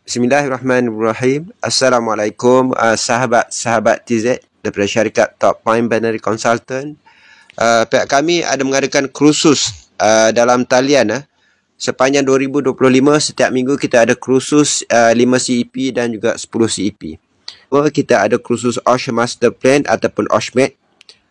Bismillahirrahmanirrahim. Assalamualaikum sahabat-sahabat TZ daripada syarikat Top Point Binary Consultant. Pihak kami ada mengadakan kursus dalam talian sepanjang 2025. Setiap minggu kita ada kursus 5 CEP dan juga 10 CEP. Kita ada kursus OSH Master Plan ataupun OSHMAT.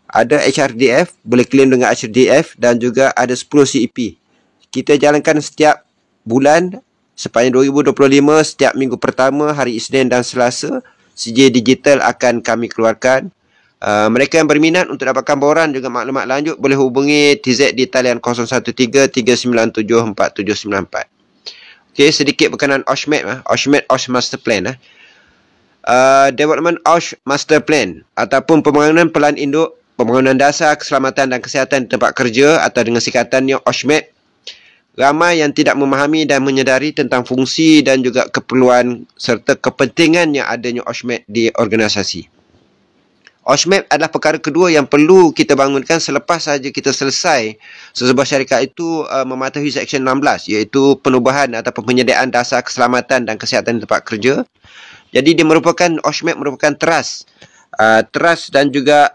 Ada HRDF, boleh claim dengan HRDF, dan juga ada 10 CEP. Kita jalankan setiap bulan sepanjang 2025, setiap minggu pertama, hari Isnin dan Selasa. CJ Digital akan kami keluarkan. Mereka yang berminat untuk dapatkan boran juga maklumat lanjut boleh hubungi TZ di talian 0113974794. Okey, sedikit berkenaan OSHMAT. OSH Master Plan. Development OSH Master Plan ataupun pembangunan pelan induk, pembangunan dasar keselamatan dan kesihatan di tempat kerja atau dengan singkatannya OSHMAT. Ramai yang tidak memahami dan menyedari tentang fungsi dan juga keperluan serta kepentingannya adanya OSHMAT di organisasi. OSHMAT adalah perkara kedua yang perlu kita bangunkan selepas saja kita selesai sesebuah syarikat itu mematuhi Seksyen 16, iaitu penubuhan ataupun penyediaan dasar keselamatan dan kesihatan di tempat kerja. Jadi dia merupakan, OSHMAT merupakan teras dan juga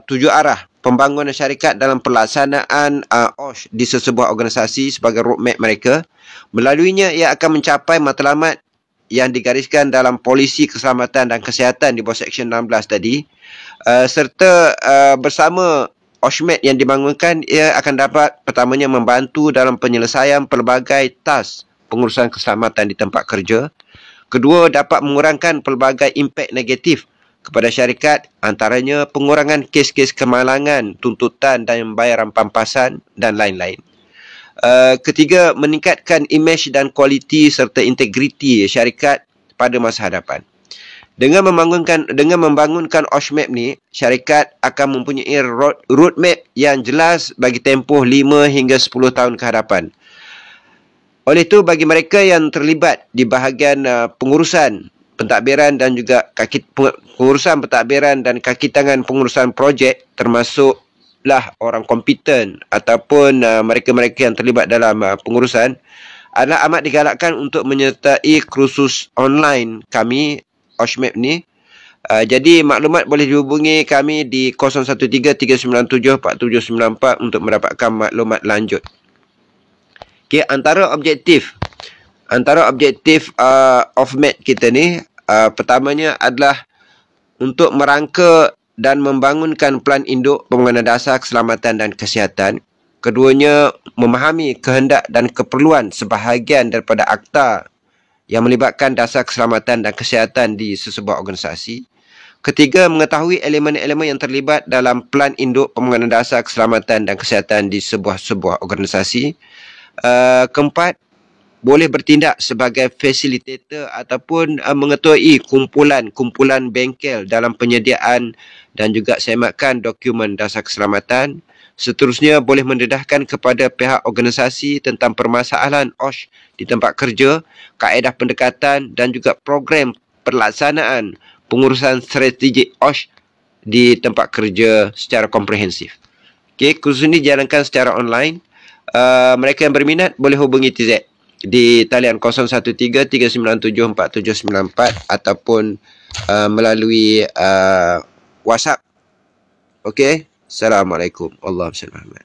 tujuh arah pembangunan syarikat dalam pelaksanaan OSH di sesebuah organisasi sebagai roadmap mereka. Melaluinya, ia akan mencapai matlamat yang digariskan dalam polisi keselamatan dan kesihatan di bawah Seksyen 16 tadi. Serta bersama OSHMAT yang dibangunkan, ia akan dapat pertamanya membantu dalam penyelesaian pelbagai task pengurusan keselamatan di tempat kerja. Kedua, dapat mengurangkan pelbagai impak negatif kepada syarikat, antaranya pengurangan kes-kes kemalangan, tuntutan dan pembayaran pampasan dan lain-lain. Ketiga, meningkatkan imej dan kualiti serta integriti syarikat pada masa hadapan. Dengan membangunkan OSHMAT ni, syarikat akan mempunyai roadmap yang jelas bagi tempoh 5 hingga 10 tahun ke hadapan. Oleh itu, bagi mereka yang terlibat di bahagian pengurusan pentadbiran dan juga pengurusan pentadbiran dan kaki tangan pengurusan projek, termasuklah orang kompeten ataupun mereka-mereka yang terlibat dalam pengurusan, adalah amat digalakkan untuk menyertai kursus online kami OSHMAT ni. Jadi maklumat boleh dihubungi kami di 0133974794 untuk mendapatkan maklumat lanjut. Okay, antara objektif OSHMAT kita ni, pertamanya adalah untuk merangka dan membangunkan pelan induk pembangunan dasar keselamatan dan kesihatan. Keduanya, memahami kehendak dan keperluan sebahagian daripada akta yang melibatkan dasar keselamatan dan kesihatan di sesebuah organisasi. Ketiga, mengetahui elemen-elemen yang terlibat dalam pelan induk pembangunan dasar keselamatan dan kesihatan di sebuah organisasi. Keempat, boleh bertindak sebagai fasilitator ataupun mengetuai kumpulan bengkel dalam penyediaan dan juga sematkan dokumen dasar keselamatan. Seterusnya, boleh mendedahkan kepada pihak organisasi tentang permasalahan OSH di tempat kerja, kaedah pendekatan dan juga program pelaksanaan pengurusan strategik OSH di tempat kerja secara komprehensif. Okey, kursus ini dijalankan secara online. Mereka yang berminat boleh hubungi TZ di talian 0133974794 ataupun melalui WhatsApp. Okey, Assalamualaikum. Allahumma salli ala Muhammad.